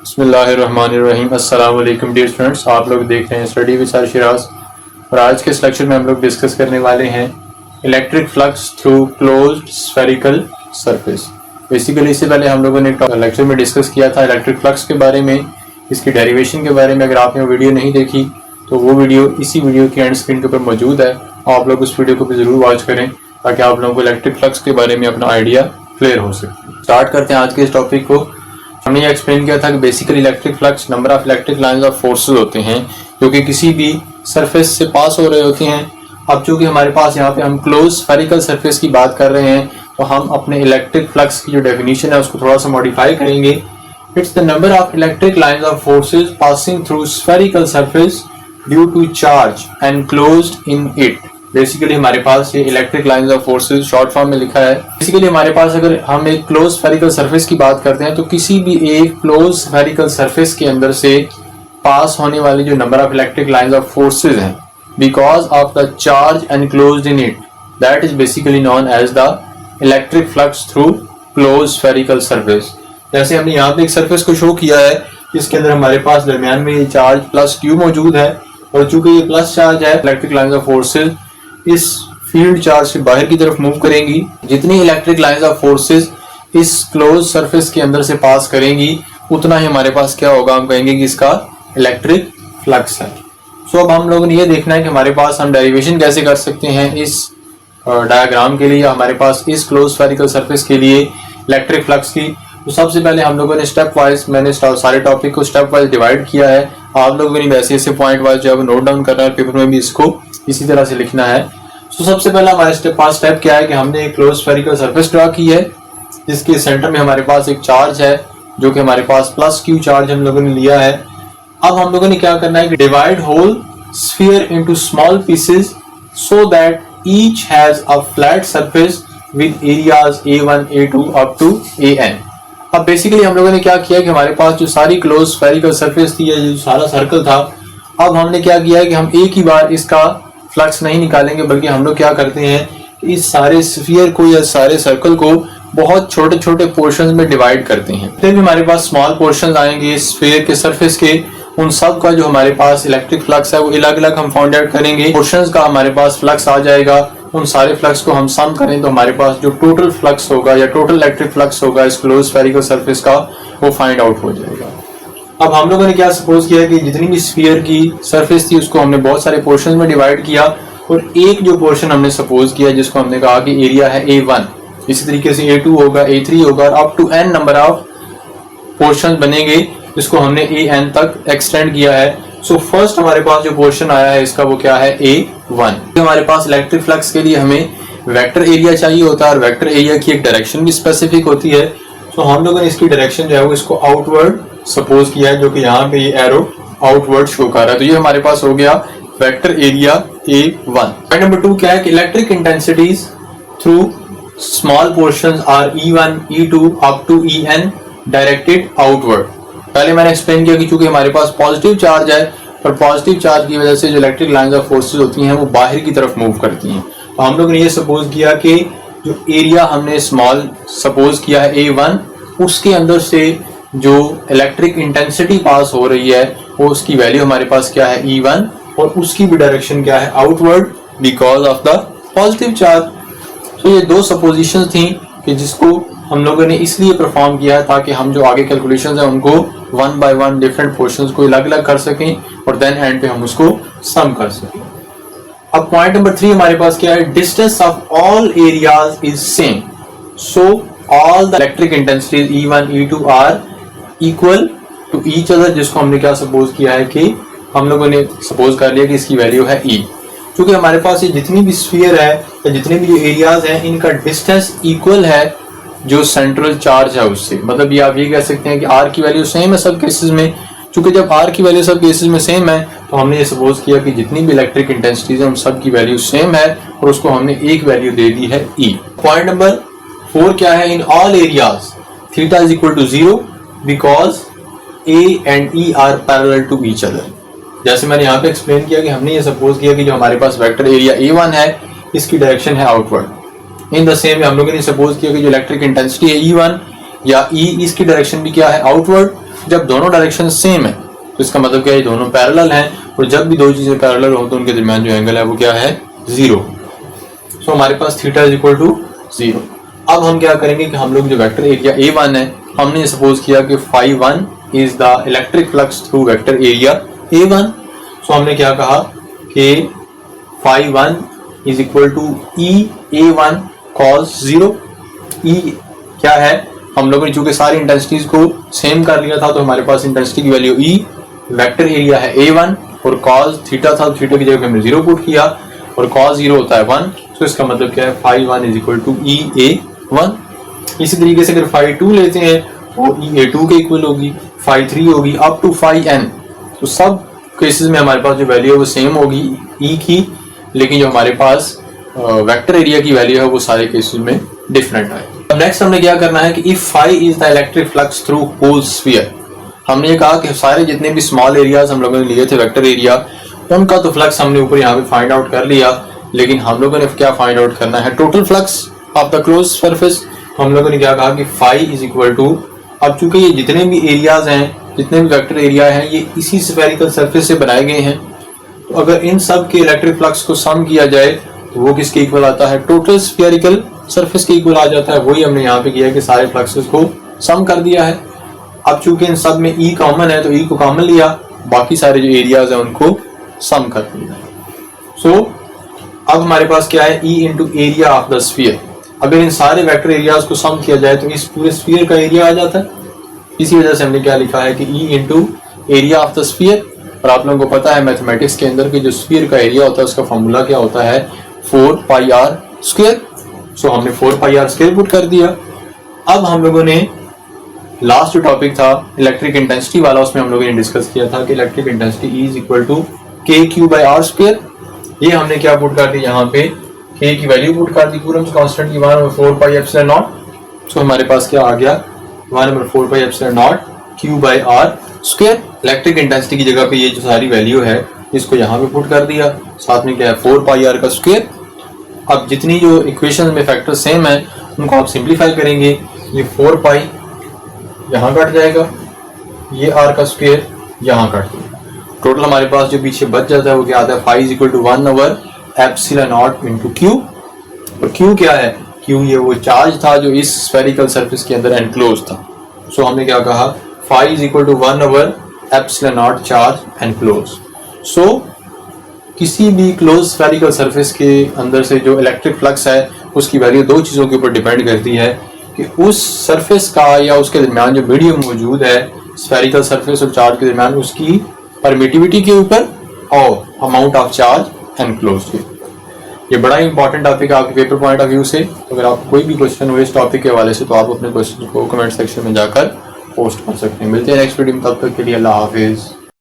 बिस्मिल्लाहिर्रहमानिर्रहीम। अस्सलाम वालेकुम डियर स्टूडेंट्स, आप लोग देख रहे हैं स्टडी विद सर शिराज और आज के इस लेक्चर में हम लोग डिस्कस करने वाले हैं electric flux through closed spherical surface. Basically इससे पहले हम लोगों ने लेक्चर में डिस्कस किया था इलेक्ट्रिक फ्लक्स के बारे में, इसकी डेरिवेशन के बारे में। अगर आपने वो वीडियो नहीं देखी तो वो वीडियो इसी वीडियो की एंड स्क्रीन के ऊपर मौजूद है। आप लोग उस वीडियो को भी ज़रूर वॉच करें ताकि आप लोगों को इलेक्ट्रिक फ्लक्स के बारे में अपना आइडिया क्लियर हो सके। स्टार्ट करते हैं आज के इस टॉपिक को। हमने ये एक्सप्लेन किया था कि basically electric flux number of electric lines of forces होते हैं जो कि किसी भी सरफेस से पास हो रहे होते हैं। अब चूंकि हमारे पास यहाँ पे हम क्लोज स्फेरिकल सरफेस की बात कर रहे हैं तो हम अपने इलेक्ट्रिक फ्लक्स की जो डेफिनेशन है उसको थोड़ा सा मॉडिफाई करेंगे। It's the number of electric lines of forces passing through spherical surface due to charge enclosed in it. Basically हमारे पास ये electric lines of forces short form में लिखा है। बेसिकली हमारे पास अगर हम एक क्लोज स्फेरिकल सरफेस की बात करते हैं तो किसी भी एक क्लोज स्फेरिकल सरफेस के अंदर से पास होने वाली जो number of electric lines of forces हैं because of the charge enclosed in it, that is basically known as the electric flux through close spherical surface. जैसे हमने यहाँ पे एक सरफेस को शो किया है जिसके अंदर हमारे पास दरमियान में ये चार्ज प्लस क्यू मौजूद है और चूंकि ये प्लस चार्ज है, इलेक्ट्रिक लाइंस ऑफ फोर्सेस इस फील्ड चार्ज से बाहर की तरफ मूव करेंगी। जितनी इलेक्ट्रिक लाइंस ऑफ फोर्सेस इस क्लोज सरफेस के अंदर से पास करेंगी उतना ही हमारे पास क्या होगा, हम कहेंगे कि इसका इलेक्ट्रिक फ्लक्स है। सो अब हम लोगों ने ये देखना है कि हमारे पास हम डेरिवेशन कैसे कर सकते हैं इस डायग्राम के लिए या हमारे पास इस क्लोज स्फेरिकल सरफेस के लिए इलेक्ट्रिक फ्लक्स की। तो सबसे पहले हम लोगों ने स्टेप वाइज, मैंने सारे टॉपिक को स्टेप वाइज डिवाइड किया है। आप लोगों ने वैसे ऐसे पॉइंट वाइज जो है नोट डाउन करना है, पेपर में भी इसको इसी तरह से लिखना है। तो सबसे पहला हमारे पास स्टेप क्या है कि हमने एक क्लोज स्फेरिकल सरफेस ड्रा की है जिसके सेंटर में हमारे पास एक चार्ज है जो कि हमारे पास प्लस क्यू चार्ज हम लोगों ने लिया है। अब हम लोगों ने क्या करना है कि divide whole sphere into small pieces so that each has a flat surface with areas A1, A2 up to AN। अब बेसिकली हम लोगों ने क्या किया कि हमारे पास जो सारी क्लोज स्फेरिकल सरफेस थी, जो सारा सर्कल था, अब हमने क्या किया है कि हम एक ही बार इसका फ्लक्स नहीं निकालेंगे बल्कि हम लोग क्या करते हैं इस सारे स्फीयर को या सारे सर्कल को बहुत छोटे छोटे पोर्शंस में डिवाइड करते हैं। फिर भी हमारे पास स्मॉल पोर्शंस आएंगे स्फीयर के सरफेस के, उन सब का जो हमारे पास इलेक्ट्रिक फ्लक्स है वो अलग अलग हम फाइंड आउट करेंगे। पोर्शंस का हमारे पास फ्लक्स आ जाएगा, उन सारे फ्लक्स को हम सम करें तो हमारे पास जो टोटल फ्लक्स होगा या टोटल इलेक्ट्रिक फ्लक्स होगा इस क्लोज स्फेरिकल सरफेस का वो फाइंड आउट हो जाएगा। अब हम लोगों ने क्या सपोज किया कि जितनी भी स्फीयर की सरफेस थी उसको हमने बहुत सारे पोर्शन में डिवाइड किया और एक जो पोर्शन हमने सपोज किया जिसको हमने कहा कि एरिया है A1, इसी तरीके से A2 होगा, A3 होगा, up to N number of portion बनेंगे जिसको हमने AN तक एक्सटेंड किया है। सो फर्स्ट हमारे पास जो पोर्शन आया है इसका वो क्या है A1। हमारे पास इलेक्ट्रिक फ्लक्स के लिए हमें वेक्टर एरिया चाहिए होता है और वेक्टर एरिया की एक डायरेक्शन भी स्पेसिफिक होती है। तो हम लोगों ने इसकी डायरेक्शन जो है वो इसको आउटवर्ड सपोज किया है जो कि यहाँ पे ये एरो आउटवर्ड शो कर रहा है। तो ये हमारे पास हो गया vector area A1। Point number 2 क्या है कि electric intensities through small portions are E1, E2 up to EN directed outward. पहले मैंने एक्सप्लेन किया कि चूंकि हमारे पास पॉजिटिव चार्ज है और पॉजिटिव चार्ज की वजह से जो इलेक्ट्रिक लाइंस ऑफ फोर्सेस होती हैं वो बाहर की तरफ मूव करती हैं। तो हम लोग ने ये सपोज किया कि जो एरिया हमने स्मॉल सपोज किया है A1 उसके अंदर से जो इलेक्ट्रिक इंटेंसिटी पास हो रही है वो उसकी वैल्यू हमारे पास क्या है E1 और उसकी भी डायरेक्शन क्या है outward because of the positive charge. तो ये दो सपोजिशन थी कि जिसको हम लोगों ने इसलिए परफॉर्म किया है ताकि हम जो आगे कैलकुलेशंस हैं उनको one by one different portions को अलग अलग कर सकें और देन एंड पे हम उसको सम कर सकें। अब पॉइंट नंबर 3 हमारे पास क्या है, distance of all areas is same so all the electric intensities E1, E2 are equal to each other, जिसको हमने क्या सपोज किया है कि हम लोगों ने सपोज कर लिया कि इसकी वैल्यू है E। क्योंकि हमारे पास ये जितनी भी स्फीयर है या जितने भी जो एरियाज हैं इनका डिस्टेंस इक्वल है जो सेंट्रल चार्ज है उससे। मतलब ये आप ये कह सकते हैं कि R की वैल्यू सेम है सब केसेस में। चूंकि जब R की वैल्यू सब केसेस में सेम है तो हमने ये सपोज किया कि जितनी भी इलेक्ट्रिक इंटेंसिटीज है उन सब की वैल्यू सेम है और उसको हमने एक वैल्यू दे दी है E। पॉइंट नंबर 4 क्या है, in all areas theta is equal to 0 because A and E are parallel to each other. जैसे मैंने यहाँ पे एक्सप्लेन किया कि हमने ये सपोज किया कि जो हमारे पास वेक्टर एरिया A1 है इसकी डायरेक्शन है आउटवर्ड। इन द सेम हम लोगों ने सपोज किया कि जो इलेक्ट्रिक इंटेंसिटी है E1 या E, इसकी डायरेक्शन भी क्या है आउटवर्ड जब दोनों डायरेक्शन सेम है तो इसका मतलब क्या है, दोनों पैरेलल हैं, और जब भी दो चीजें पैरेलल हो तो उनके दरमियान जो एंगल है वो क्या है, 0। सो हमारे पास थीटा इज इक्वल टू 0। अब हम क्या करेंगे कि हम लोग जो वेक्टर एरिया A1 है, हमने सपोज किया कि φ1 is the electric flux through vector area A1। So हमने क्या कहा कि φ1 is equal to E A1 cos 0। E क्या है, हम लोगों ने चूंकि सारी इंटेंसिटीज को सेम कर लिया था तो हमारे पास इंटेंसिटी की वैल्यू E, वेक्टर एरिया है A1 और cos थीटा था, थीटा की जगह हमने 0 पुट किया और cos 0 होता है 1। तो इसका मतलब क्या है, φ1 इज इक्वल टू EA1। इसी तरीके से अगर φ2 लेते हैं वो EA2 के इक्वल होगी, φ3 होगी अप टू φn। तो सब केसेस में हमारे पास जो वैल्यू है वो सेम होगी E की, लेकिन जो हमारे पास वेक्टर एरिया की वैल्यू है वो सारे केसेस में डिफरेंट है। अब नेक्स्ट हमने क्या करना है कि if φ is the electric flux through whole sphere, हमने ये कहा कि सारे जितने भी स्मॉल एरियाज हम लोगों ने लिए थे वेक्टर एरिया, उनका तो फ्लक्स हमने ऊपर यहाँ पे फाइंड आउट कर लिया, लेकिन हम लोगों ने क्या फाइंड आउट करना है, total flux of the close surface. हम लोगों ने क्या कहा कि φ इज इक्वल टू, अब चूंकि ये जितने भी एरियाज हैं, जितने भी वेक्टर एरिया हैं, ये इसी स्फेरिकल सरफेस से बनाए गए हैं, तो अगर इन सब के इलेक्ट्रिक फ्लक्स को सम किया जाए तो वो किसके इक्वल आता है, टोटल स्फेरिकल सरफेस के इक्वल आ जाता है। वही हमने यहाँ पे किया कि सारे फ्लक्सेस को सम कर दिया है। अब चूंकि इन सब में E कॉमन है तो E को कॉमन लिया, बाकी सारे जो एरियाज हैं उनको सम कर दिया। सो अब हमारे पास क्या है, E into area of the sphere. अगर इन सारे वेक्टर एरियाज को सम किया जाए तो इस पूरे स्फीयर का एरिया आ जाता है। इसी वजह से हमने क्या लिखा है कि E into area of the sphere. और आप लोगों को पता है मैथमेटिक्स के अंदर कि जो स्फीयर का एरिया होता है उसका फॉर्मूला क्या होता है, 4πr²। सो हमने 4πr² पुट कर दिया। अब हम लोगों ने लास्ट जो टॉपिक था इलेक्ट्रिक इंटेंसिटी वाला, उसमें हम लोगों ने डिस्कस किया था कि electric intensity E is equal to KQ/r²। ये हमने क्या पुट कर दी, यहाँ पे K की वैल्यू पुट कर दी, कूलम्स कांस्टेंट की 1/4πε0। सो हमारे पास क्या आ गया, 1/4πε0 Q/r²। इलेक्ट्रिक इंटेंसिटी की जगह पे ये जो सारी वैल्यू है इसको यहाँ पे पुट कर दिया, साथ में क्या है 4πr²। अब जितनी जो इक्वेशन में फैक्टर सेम है उनको आप सिंप्लीफाई करेंगे, ये 4π यहाँ कट जाएगा, ये r² यहाँ कट जाएगा, टोटल हमारे पास जो पीछे बच जाता है वो क्या आता है, φ is equal to 1/ε0 into Q। और Q क्या है, Q ये वो चार्ज था जो इस स्फेरिकल सरफेस के अंदर एनक्लोज था। सो हमने क्या कहा, φ is equal to 1/ε0 charge enclose. So किसी भी क्लोज स्फेरिकल सरफेस के अंदर से जो इलेक्ट्रिक फ्लक्स है उसकी वैल्यू दो चीज़ों के ऊपर डिपेंड करती है कि उस सरफेस का या उसके दरमियान जो मीडियम मौजूद है स्फेरिकल सरफेस और चार्ज के दरमियान, उसकी परमिटिविटी के ऊपर और अमाउंट ऑफ चार्ज एनक्लोज के। ये बड़ा इंपॉर्टेंट टॉपिक है आपके पेपर पॉइंट ऑफ व्यू से। अगर आपको कोई भी क्वेश्चन हो इस टॉपिक के हवाले से तो आप अपने क्वेश्चन को कमेंट सेक्शन में जाकर पोस्ट कर सकते हैं। मिलते हैं नेक्स्ट वीडियो में, तब तक के लिए अल्लाह हाफिज़।